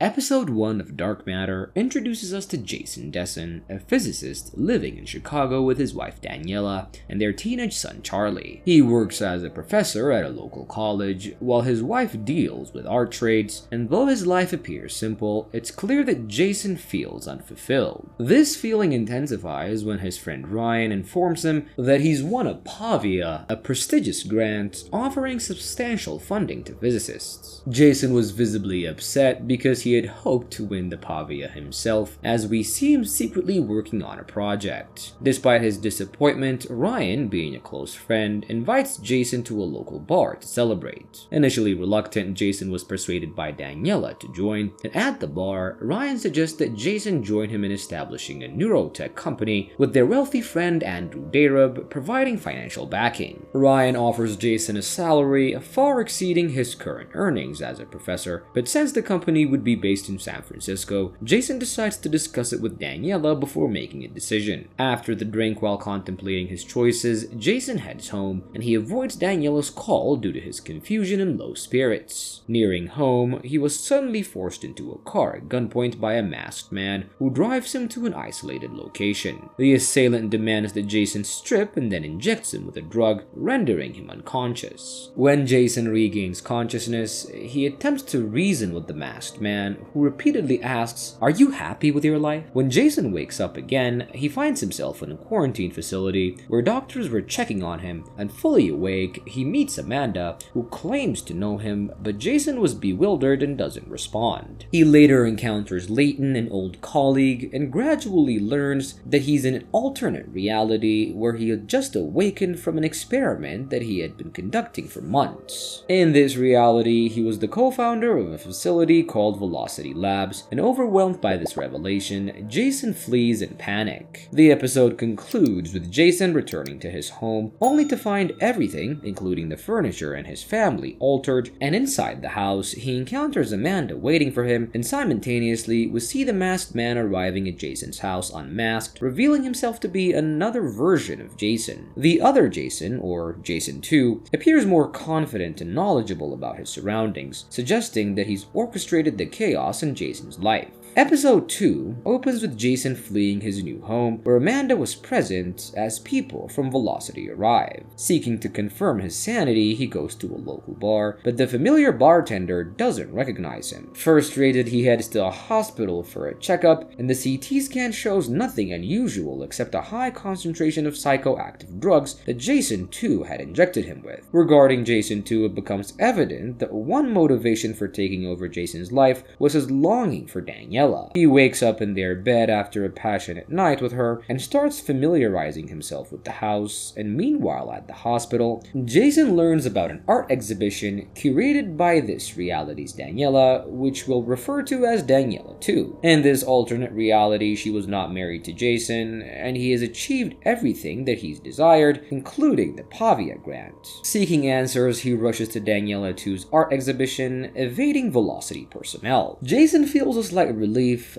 Episode 1 of Dark Matter introduces us to Jason Dessen, a physicist living in Chicago with his wife Daniela and their teenage son Charlie. He works as a professor at a local college, while his wife deals with art trades, and though his life appears simple, it's clear that Jason feels unfulfilled. This feeling intensifies when his friend Ryan informs him that he's won a Pavia, a prestigious grant offering substantial funding to physicists. Jason was visibly upset because he had hoped to win the Pavia himself, as we see him secretly working on a project. Despite his disappointment, Ryan, being a close friend, invites Jason to a local bar to celebrate. Initially reluctant, Jason was persuaded by Daniela to join, and at the bar, Ryan suggests that Jason join him in establishing a neurotech company, with their wealthy friend Andrew Darab providing financial backing. Ryan offers Jason a salary far exceeding his current earnings as a professor, but since the company would be based in San Francisco, Jason decides to discuss it with Daniela before making a decision. After the drink, while contemplating his choices, Jason heads home, and he avoids Daniela's call due to his confusion and low spirits. Nearing home, he was suddenly forced into a car at gunpoint by a masked man who drives him to an isolated location. The assailant demands that Jason strip and then injects him with a drug, rendering him unconscious. When Jason regains consciousness, he attempts to reason with the masked man, who repeatedly asks, "Are you happy with your life?" When Jason wakes up again, he finds himself in a quarantine facility where doctors were checking on him, and fully awake, he meets Amanda, who claims to know him, but Jason was bewildered and doesn't respond. He later encounters Leighton, an old colleague, and gradually learns that he's in an alternate reality where he had just awakened from an experiment that he had been conducting for months. In this reality, he was the co-founder of a facility called Velocity Labs, and overwhelmed by this revelation, Jason flees in panic. The episode concludes with Jason returning to his home, only to find everything, including the furniture and his family, altered, and inside the house, he encounters Amanda waiting for him, and simultaneously, we see the masked man arriving at Jason's house unmasked, revealing himself to be another version of Jason. The other Jason, or Jason 2, appears more confident and knowledgeable about his surroundings, suggesting that he's orchestrated the chaos in Jason's life. Episode 2 opens with Jason fleeing his new home, where Amanda was present as people from Velocity arrive. Seeking to confirm his sanity, he goes to a local bar, but the familiar bartender doesn't recognize him. Frustrated, he heads to a hospital for a checkup, and the CT scan shows nothing unusual except a high concentration of psychoactive drugs that Jason 2 had injected him with. Regarding Jason 2, it becomes evident that one motivation for taking over Jason's life was his longing for Daniela. He wakes up in their bed after a passionate night with her and starts familiarizing himself with the house, and meanwhile at the hospital, Jason learns about an art exhibition curated by this reality's Daniela, which we'll refer to as Daniela 2. In this alternate reality, she was not married to Jason, and he has achieved everything that he's desired, including the Pavia grant. Seeking answers, he rushes to Daniela 2's art exhibition, evading Velocity personnel. Jason feels a slight relief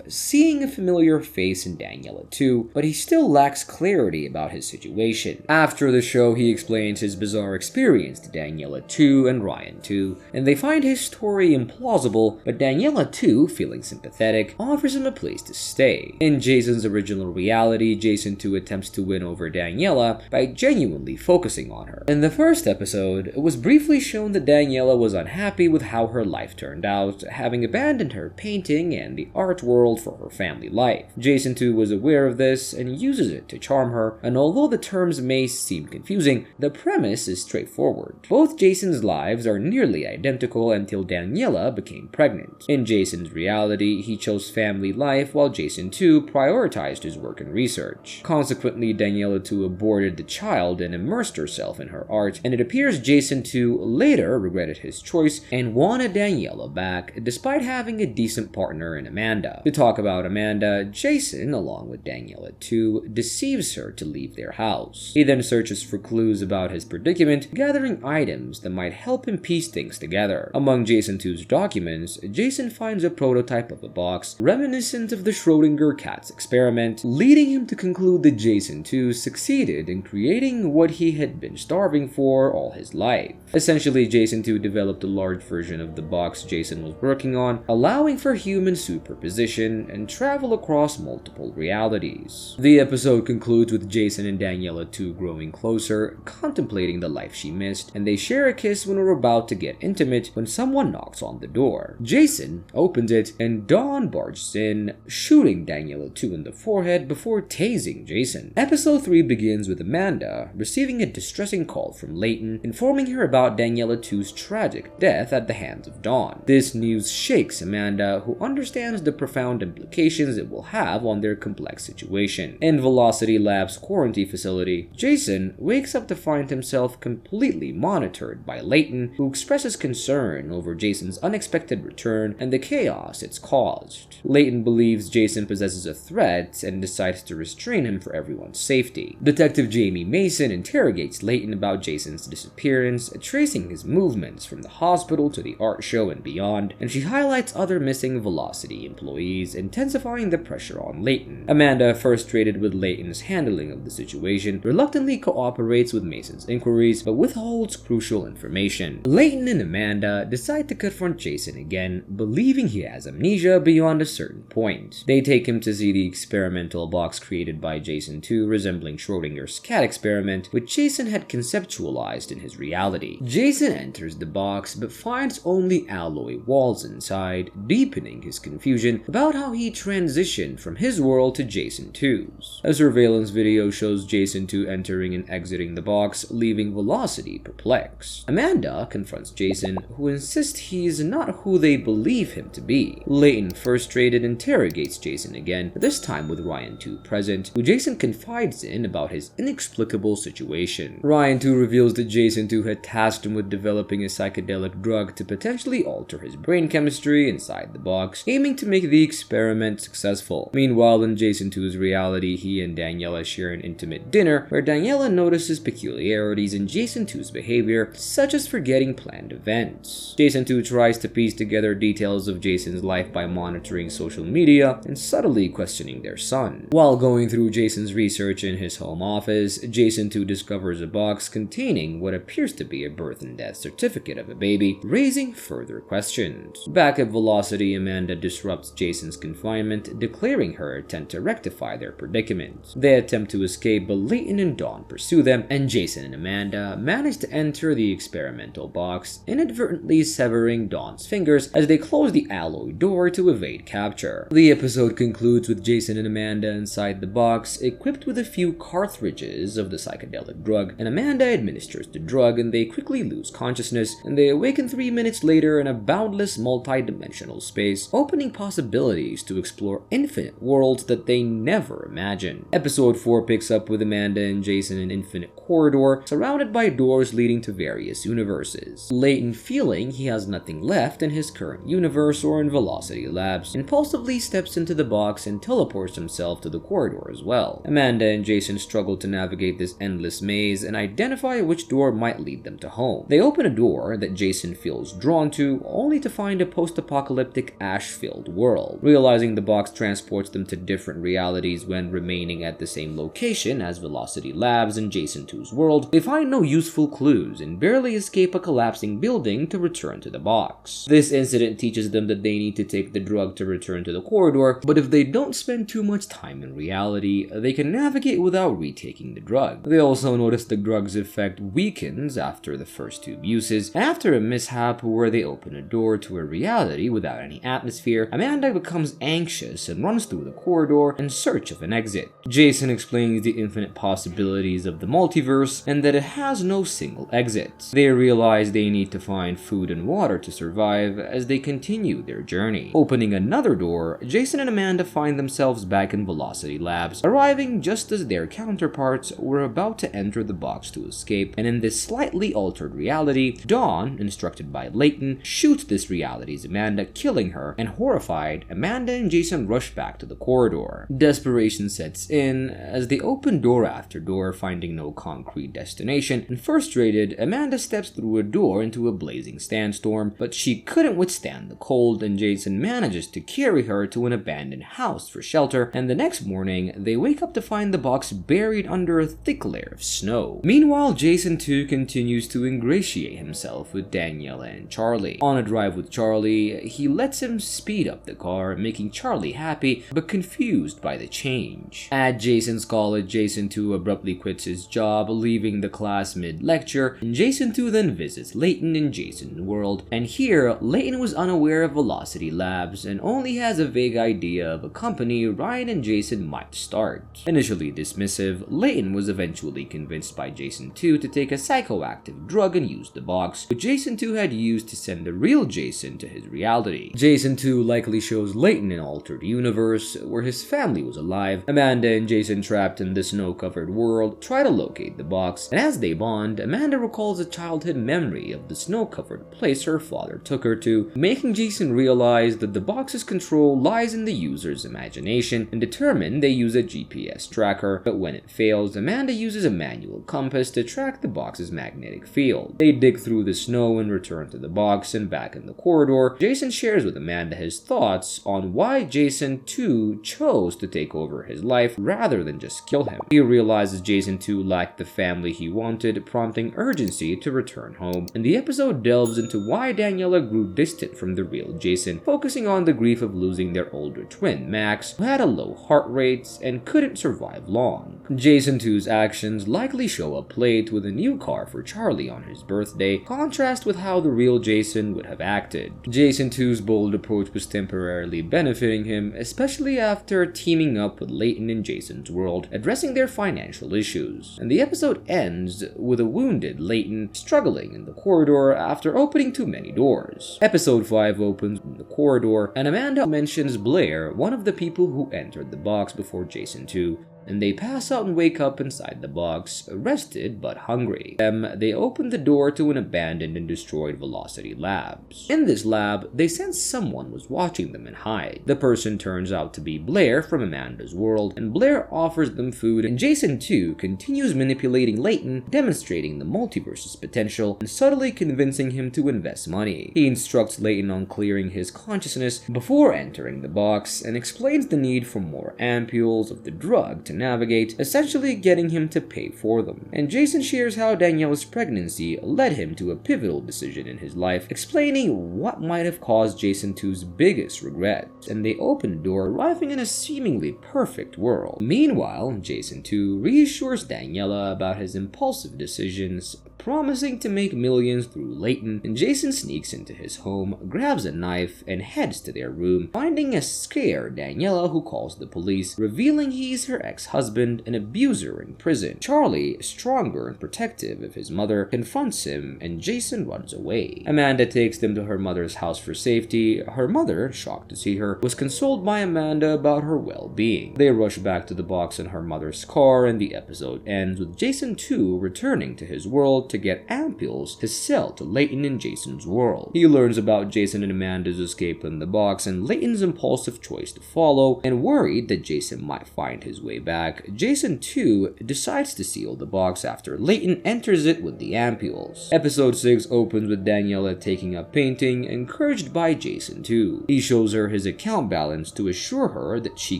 seeing a familiar face in Daniela 2, but he still lacks clarity about his situation. After the show, he explains his bizarre experience to Daniela 2 and Ryan 2, and they find his story implausible, but Daniela 2, feeling sympathetic, offers him a place to stay. In Jason's original reality, Jason 2 attempts to win over Daniela by genuinely focusing on her. In the first episode, it was briefly shown that Daniela was unhappy with how her life turned out, having abandoned her painting and the art world for her family life. Jason 2 was aware of this and uses it to charm her, and although the terms may seem confusing, the premise is straightforward. Both Jason's lives are nearly identical until Daniela became pregnant. In Jason's reality, he chose family life while Jason 2 prioritized his work and research. Consequently, Daniela 2 aborted the child and immersed herself in her art, and it appears Jason 2 later regretted his choice and wanted Daniela back, despite having a decent partner in Amanda. Amanda. To talk about Amanda, Jason, along with Daniela too, deceives her to leave their house. He then searches for clues about his predicament, gathering items that might help him piece things together. Among Jason 2's documents, Jason finds a prototype of a box reminiscent of the Schrödinger cat's experiment, leading him to conclude that Jason 2 succeeded in creating what he had been starving for all his life. Essentially, Jason 2 developed a large version of the box Jason was working on, allowing for human superposition and travel across multiple realities. The episode concludes with Jason and Daniela 2 growing closer, contemplating the life she missed, and they share a kiss when we're about to get intimate when someone knocks on the door. Jason opens it, and Dawn barges in, shooting Daniela 2 in the forehead before tasing Jason. Episode 3 begins with Amanda receiving a distressing call from Leighton, informing her about Daniela 2's tragic death at the hands of Dawn. This news shakes Amanda, who understands the profound implications it will have on their complex situation. In Velocity Lab's quarantine facility, Jason wakes up to find himself completely monitored by Leighton, who expresses concern over Jason's unexpected return and the chaos it's caused. Leighton believes Jason possesses a threat and decides to restrain him for everyone's safety. Detective Jamie Mason interrogates Leighton about Jason's disappearance, tracing his movements from the hospital to the art show and beyond, and she highlights other missing Velocity employees, intensifying the pressure on Leighton. Amanda, frustrated with Leighton's handling of the situation, reluctantly cooperates with Mason's inquiries, but withholds crucial information. Leighton and Amanda decide to confront Jason again, believing he has amnesia beyond a certain point. They take him to see the experimental box created by Jason 2, resembling Schrödinger's cat experiment, which Jason had conceptualized in his reality. Jason enters the box but finds only alloy walls inside, deepening his confusion about how he transitioned from his world to Jason 2's. A surveillance video shows Jason 2 entering and exiting the box, leaving Velocity perplexed. Amanda confronts Jason, who insists he is not who they believe him to be. Leighton, frustrated, interrogates Jason again, this time with Ryan 2 present, who Jason confides in about his inexplicable situation. Ryan 2 reveals that Jason 2 had tasked him with developing a psychedelic drug to potentially alter his brain chemistry inside the box, aiming to make the experiment successful. Meanwhile, in Jason 2's reality, he and Daniela share an intimate dinner where Daniela notices peculiarities in Jason 2's behavior, such as forgetting planned events. Jason 2 tries to piece together details of Jason's life by monitoring social media and subtly questioning their son. While going through Jason's research in his home office, Jason 2 discovers a box containing what appears to be a birth and death certificate of a baby, raising further questions. Back at Velocity, Amanda disrupts Jason's confinement, declaring her intent to rectify their predicament. They attempt to escape, but Leighton and Dawn pursue them, and Jason and Amanda manage to enter the experimental box, inadvertently severing Dawn's fingers as they close the alloy door to evade capture. The episode concludes with Jason and Amanda inside the box, equipped with a few cartridges of the psychedelic drug, and Amanda administers the drug and they quickly lose consciousness, and they awaken 3 minutes later in a boundless multi-dimensional space, opening possibilities to explore infinite worlds that they never imagined. Episode 4 picks up with Amanda and Jason in an infinite corridor, surrounded by doors leading to various universes. Leighton, feeling he has nothing left in his current universe or in Velocity Labs, impulsively steps into the box and teleports himself to the corridor as well. Amanda and Jason struggle to navigate this endless maze and identify which door might lead them to home. They open a door that Jason feels drawn to, only to find a post-apocalyptic ash-filled world. Realizing the box transports them to different realities when remaining at the same location as Velocity Labs and Jason 2's world, they find no useful clues and barely escape a collapsing building to return to the box. This incident teaches them that they need to take the drug to return to the corridor, but if they don't spend too much time in reality, they can navigate without retaking the drug. They also notice the drug's effect weakens after the first 2 uses, and after a mishap where they open a door to a reality without any atmosphere, Amanda becomes anxious and runs through the corridor in search of an exit. Jason explains the infinite possibilities of the multiverse and that it has no single exit. They realize they need to find food and water to survive as they continue their journey. Opening another door, Jason and Amanda find themselves back in Velocity Labs, arriving just as their counterparts were about to enter the box to escape, and in this slightly altered reality, Dawn, instructed by Leighton, shoots this reality's Amanda, killing her, and horrified Terrified, Amanda and Jason rush back to the corridor. Desperation sets in as they open door after door, finding no concrete destination, and frustrated, Amanda steps through a door into a blazing sandstorm, but she couldn't withstand the cold, and Jason manages to carry her to an abandoned house for shelter, and the next morning, they wake up to find the box buried under a thick layer of snow. Meanwhile, Jason too continues to ingratiate himself with Daniela and Charlie. On a drive with Charlie, he lets him speed up the car, making Charlie happy but confused by the change. At Jason's college, Jason too abruptly quits his job, leaving the class mid-lecture, and Jason too then visits Layton in Jason's world, and here, Layton was unaware of Velocity Labs and only has a vague idea of a company Ryan and Jason might start. Initially dismissive, Layton was eventually convinced by Jason too to take a psychoactive drug and use the box, which Jason too had used to send the real Jason to his reality. Jason too likely shows Layton an altered universe where his family was alive. Amanda and Jason, trapped in the snow-covered world, try to locate the box, and as they bond, Amanda recalls a childhood memory of the snow-covered place her father took her to, making Jason realize that the box's control lies in the user's imagination, and determined they use a GPS tracker, but when it fails, Amanda uses a manual compass to track the box's magnetic field. They dig through the snow and return to the box, and back in the corridor, Jason shares with Amanda his thoughts on why Jason too chose to take over his life rather than just kill him. He realizes Jason too lacked the family he wanted, prompting urgency to return home, and the episode delves into why Daniela grew distant from the real Jason, focusing on the grief of losing their older twin, Max, who had a low heart rate and couldn't survive long. Jason too's actions likely show up late with a new car for Charlie on his birthday, contrast with how the real Jason would have acted. Jason too's bold approach was temporarily benefiting him, especially after teaming up with Layton in Jason's world, addressing their financial issues. And the episode ends with a wounded Layton struggling in the corridor after opening too many doors. Episode 5 opens in the corridor, and Amanda mentions Blair, one of the people who entered the box before Jason too, and they pass out and wake up inside the box, rested but hungry. They open the door to an abandoned and destroyed Velocity Labs. In this lab, they sense someone was watching them and hide. The person turns out to be Blair from Amanda's world, and Blair offers them food, and Jason too continues manipulating Layton, demonstrating the multiverse's potential and subtly convincing him to invest money. He instructs Layton on clearing his consciousness before entering the box and explains the need for more ampules of the drug to navigate, essentially getting him to pay for them. And Jason shares how Daniela's pregnancy led him to a pivotal decision in his life, explaining what might have caused Jason too's biggest regret. And they open the door, arriving in a seemingly perfect world. Meanwhile, Jason too reassures Daniela about his impulsive decisions, promising to make millions through Layton, and Jason sneaks into his home, grabs a knife, and heads to their room, finding a scared Daniela who calls the police, revealing he's her ex-husband, an abuser in prison. Charlie, stronger and protective of his mother, confronts him, and Jason runs away. Amanda takes them to her mother's house for safety. Her mother, shocked to see her, was consoled by Amanda about her well-being. They rush back to the box in her mother's car, and the episode ends with Jason too returning to his world to get ampules to sell to Layton in Jason's world. He learns about Jason and Amanda's escape in the box and Layton's impulsive choice to follow, and worried that Jason might find his way back, Jason too decides to seal the box after Layton enters it with the ampules. Episode 6 opens with Daniela taking up painting, encouraged by Jason too. He shows her his account balance to assure her that she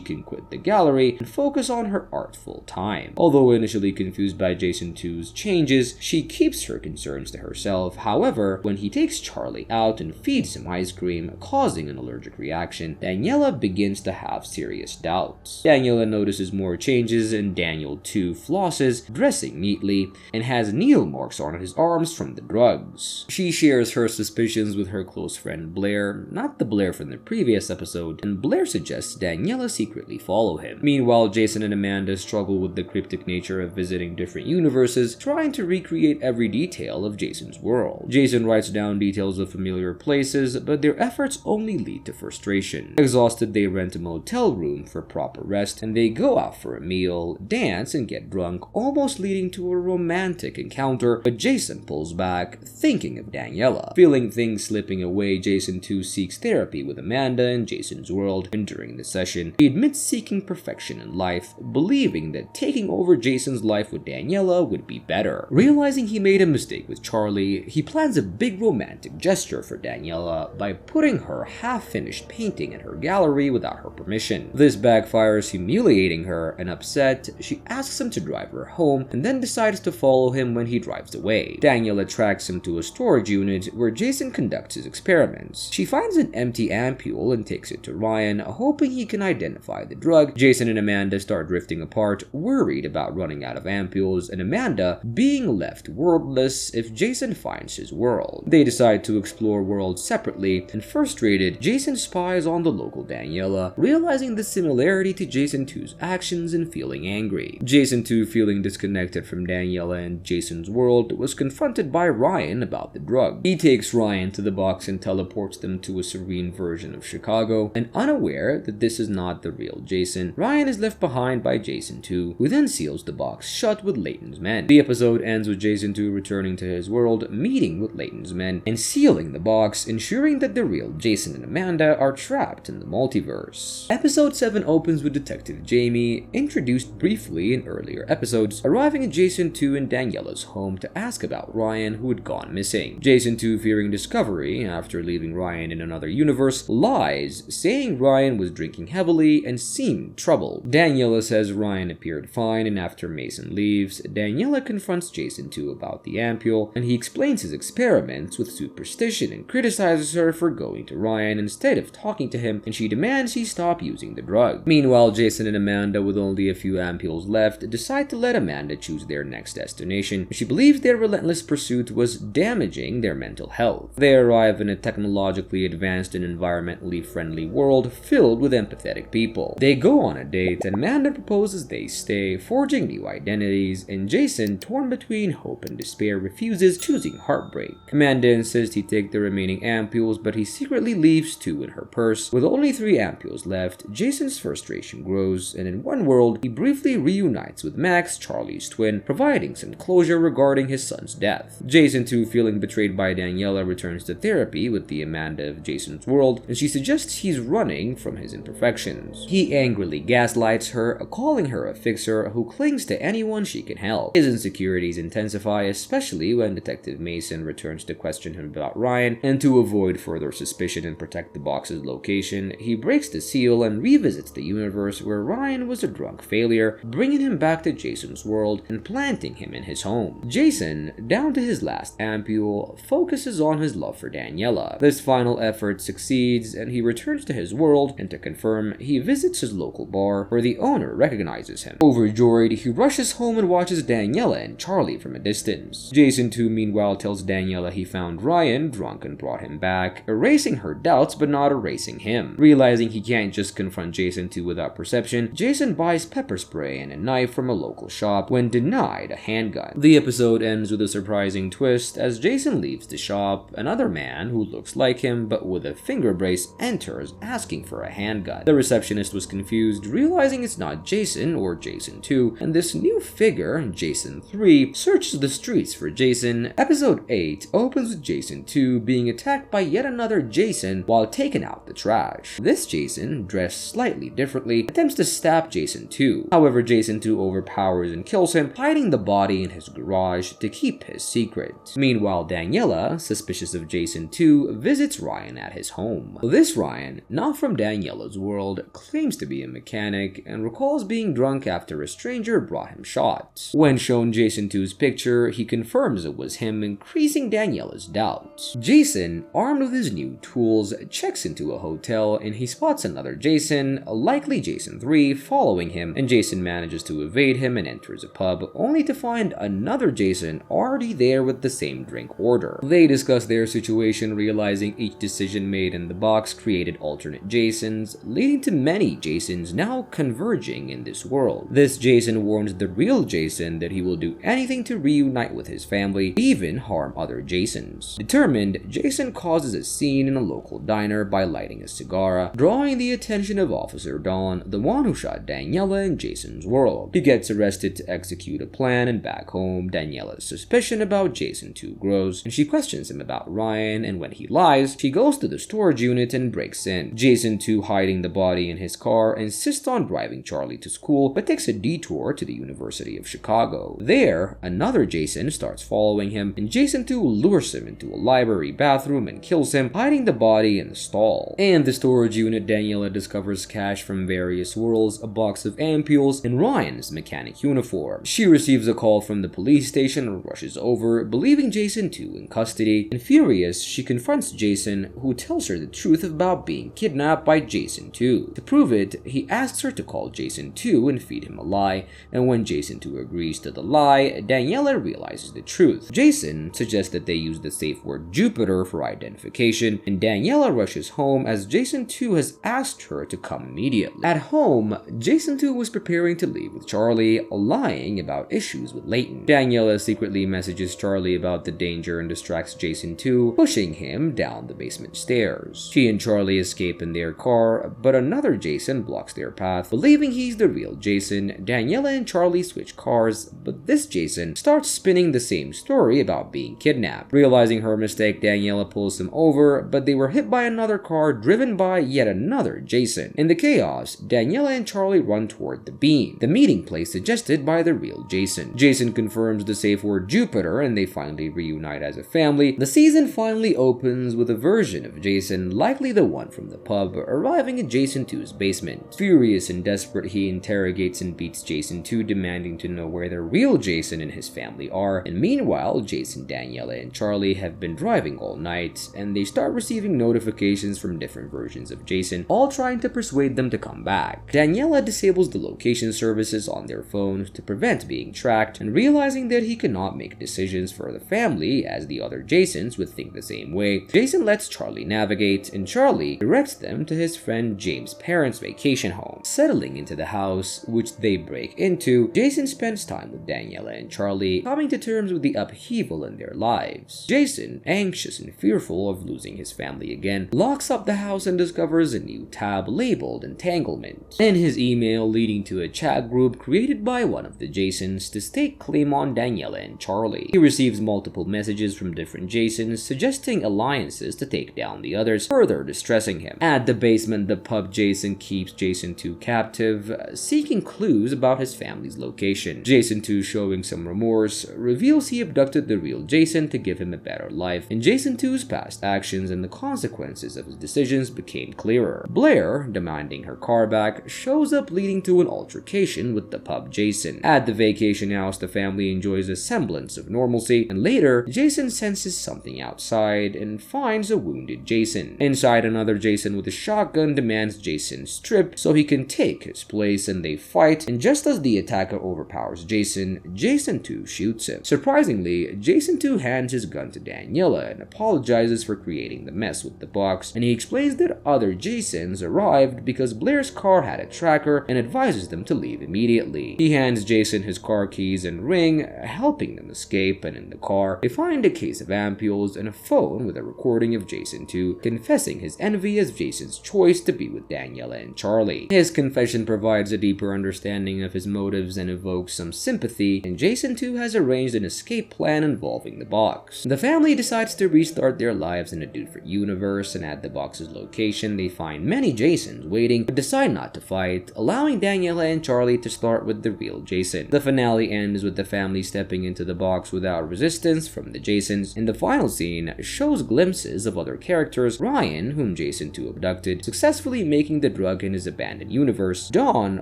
can quit the gallery and focus on her art full time. Although initially confused by Jason too's changes, she keeps her concerns to herself. However, when he takes Charlie out and feeds him ice cream, causing an allergic reaction, Daniela begins to have serious doubts. Daniela notices more changes, and Daniel too flosses, dressing neatly, and has needle marks on his arms from the drugs. She shares her suspicions with her close friend Blair, not the Blair from the previous episode, and Blair suggests Daniela secretly follow him. Meanwhile, Jason and Amanda struggle with the cryptic nature of visiting different universes, trying to recreate every detail of Jason's world. Jason writes down details of familiar places, but their efforts only lead to frustration. Exhausted, they rent a motel room for proper rest, and they go out for a meal, dance, and get drunk, almost leading to a romantic encounter, but Jason pulls back, thinking of Daniela. Feeling things slipping away, Jason 2 seeks therapy with Amanda in Jason's world, and during the session, he admits seeking perfection in life, believing that taking over Jason's life with Daniela would be better. Realizing he made a mistake with Charlie, he plans a big romantic gesture for Daniela by putting her half-finished painting in her gallery without her permission. This backfires, humiliating her, and upset, she asks him to drive her home and then decides to follow him when he drives away. Daniela tracks him to a storage unit where Jason conducts his experiments. She finds an empty ampule and takes it to Ryan, hoping he can identify the drug. Jason and Amanda start drifting apart, worried about running out of ampules and Amanda being left worldless if Jason finds his world. They decide to explore worlds separately, and frustrated, Jason spies on the local Daniela, realizing the similarity to Jason 2's actions and feeling angry. Jason 2, feeling disconnected from Daniela and Jason's world, was confronted by Ryan about the drug. He takes Ryan to the box and teleports them to a serene version of Chicago, and unaware that this is not the real Jason, Ryan is left behind by Jason 2, who then seals the box shut with Layton's men. The episode ends with Jason 2 returning to his world, meeting with Layton's men, and sealing the box, ensuring that the real Jason and Amanda are trapped in the multiverse. Episode 7 opens with Detective Jamie, introduced briefly in earlier episodes, arriving at Jason 2 and Daniela's home to ask about Ryan, who had gone missing. Jason 2, fearing discovery after leaving Ryan in another universe, lies, saying Ryan was drinking heavily and seemed troubled. Daniela says Ryan appeared fine, and after Mason leaves, Daniela confronts Jason 2 about the ampule, and he explains his experiments with superstition and criticizes her for going to Ryan instead of talking to him, and she demands he stop using the drug. Meanwhile, Jason and Amanda, with only a few ampules left, decide to let Amanda choose their next destination. She believes their relentless pursuit was damaging their mental health. They arrive in a technologically advanced and environmentally friendly world filled with empathetic people. They go on a date, and Amanda proposes they stay, forging new identities, and Jason, torn between hope and despair, refuses, choosing heartbreak. Amanda insists he take the remaining ampules, but he secretly leaves 2 in her purse. With only 3 ampules left, Jason's frustration grows, and in one world, he briefly reunites with Max, Charlie's twin, providing some closure regarding his son's death. Jason 2, feeling betrayed by Daniela, returns to therapy with the Amanda of Jason's world, and she suggests he's running from his imperfections. He angrily gaslights her, calling her a fixer who clings to anyone she can help. His insecurities intensify, especially when Detective Mason returns to question him about Ryan, and to avoid further suspicion and protect the box's location, he breaks the seal and revisits the universe where Ryan was a drunk failure, bringing him back to Jason's world and planting him in his home. Jason, down to his last ampule, focuses on his love for Daniela. This final effort succeeds, and he returns to his world, and to confirm, he visits his local bar where the owner recognizes him. Overjoyed, he rushes home and watches Daniela and Charlie from a distance. Jason 2, meanwhile, tells Daniela he found Ryan drunk and brought him back, erasing her doubts but not erasing him. Realizing he can't just confront Jason 2 without perception, Jason buys pepper spray and a knife from a local shop when denied a handgun. The episode ends with a surprising twist. As Jason leaves the shop, another man who looks like him but with a finger brace enters, asking for a handgun. The receptionist was confused, realizing it's not Jason or Jason 2, and this new figure, Jason 3, searches the streets for Jason. Episode 8 opens with Jason 2 being attacked by yet another Jason while taking out the trash. This Jason, dressed slightly differently, attempts to stab Jason 2. However, Jason 2 overpowers and kills him, hiding the body in his garage to keep his secret. Meanwhile, Daniela, suspicious of Jason 2, visits Ryan at his home. This Ryan, not from Daniela's world, claims to be a mechanic and recalls being drunk after a stranger brought him shots. When shown Jason 2's picture, he confirms it was him, increasing Daniela's doubts. Jason, armed with his new tools, checks into a hotel and he spots another Jason, likely Jason 3, following him, and Jason manages to evade him and enters a pub, only to find another Jason already there with the same drink order. They discuss their situation, realizing each decision made in the box created alternate Jasons, leading to many Jasons now converging in this world. This Jason warns the real Jason that he will do anything to reunite night with his family, even harm other Jasons. Determined, Jason causes a scene in a local diner by lighting a cigar, drawing the attention of Officer Dawn, the one who shot Daniela in Jason's world. He gets arrested to execute a plan, and back home, Daniela's suspicion about Jason 2 grows, and she questions him about Ryan, and when he lies, she goes to the storage unit and breaks in. Jason 2, hiding the body in his car, insists on driving Charlie to school, but takes a detour to the University of Chicago. There, another Jason starts following him, and Jason 2 lures him into a library bathroom and kills him, hiding the body in the stall. In the storage unit, Daniela discovers cash from various worlds, a box of ampules, and Ryan's mechanic uniform. She receives a call from the police station and rushes over, believing Jason 2 in custody. And furious, she confronts Jason, who tells her the truth about being kidnapped by Jason 2. To prove it, he asks her to call Jason 2 and feed him a lie, and when Jason 2 agrees to the lie, Daniela realizes the truth. Jason suggests that they use the safe word Jupiter for identification, and Daniela rushes home as Jason 2 has asked her to come immediately. At home, Jason 2 was preparing to leave with Charlie, lying about issues with Layton. Daniela secretly messages Charlie about the danger and distracts Jason 2, pushing him down the basement stairs. She and Charlie escape in their car, but another Jason blocks their path. Believing he's the real Jason, Daniela and Charlie switch cars, but this Jason starts spinning the same story about being kidnapped. Realizing her mistake, Daniela pulls him over, but they were hit by another car driven by yet another Jason. In the chaos, Daniela and Charlie run toward the beam, the meeting place suggested by the real Jason. Jason confirms the safe word Jupiter, and they finally reunite as a family. The season finally opens with a version of Jason, likely the one from the pub, arriving at Jason 2's basement. Furious and desperate, he interrogates and beats Jason 2, demanding to know where the real Jason and his family are. And meanwhile, Jason, Daniela, and Charlie have been driving all night, and they start receiving notifications from different versions of Jason, all trying to persuade them to come back. Daniela disables the location services on their phones to prevent being tracked, and realizing that he cannot make decisions for the family as the other Jasons would think the same way, Jason lets Charlie navigate, and Charlie directs them to his friend James' parents' vacation home. Settling into the house, which they break into, Jason spends time with Daniela and Charlie, coming to terms with the upheaval in their lives. Jason, anxious and fearful of losing his family again, locks up the house and discovers a new tab labeled Entanglement, and his email leading to a chat group created by one of the Jasons to stake claim on Daniela and Charlie. He receives multiple messages from different Jasons suggesting alliances to take down the others, further distressing him. At the basement, the pub Jason keeps Jason 2 captive, seeking clues about his family's location. Jason 2, showing some remorse, reveals he abducted the real Jason to give him a better life, and Jason 2's past actions and the consequences of his decisions became clearer. Blair, demanding her car back, shows up, leading to an altercation with the pub Jason. At the vacation house, the family enjoys a semblance of normalcy, and later, Jason senses something outside and finds a wounded Jason. Inside, another Jason with a shotgun demands Jason strip so he can take his place, and they fight, and just as the attacker overpowers Jason, Jason 2 shoots him. Surprisingly, Jason 2 hands his gun to Daniela and apologizes for creating the mess with the box, and he explains that other Jasons arrived because Blair's car had a tracker and advises them to leave immediately. He hands Jason his car keys and ring, helping them escape, and in the car, they find a case of ampules and a phone with a recording of Jason 2 confessing his envy as Jason's choice to be with Daniela and Charlie. His confession provides a deeper understanding of his motives and evokes some sympathy, and Jason 2 has arranged an escape plan involving the box. The family decides to restart their lives in a different universe, and at the box's location, they find many Jasons waiting, but decide not to fight, allowing Daniela and Charlie to start with the real Jason. The finale ends with the family stepping into the box without resistance from the Jasons, and the final scene shows glimpses of other characters: Ryan, whom Jason 2 abducted, successfully making the drug in his abandoned universe; Dawn,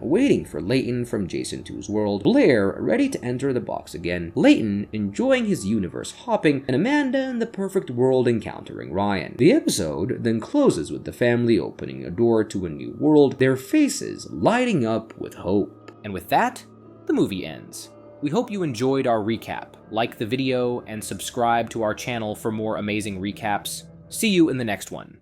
waiting for Layton from Jason 2's world; Blair, ready to enter the box again; Layton, enjoying his universe hopping; and Amanda in the perfect world encountering Ryan. The episode then closes with the family opening a door to a new world, their faces lighting up with hope. And with that, the movie ends. We hope you enjoyed our recap. Like the video and subscribe to our channel for more amazing recaps. See you in the next one.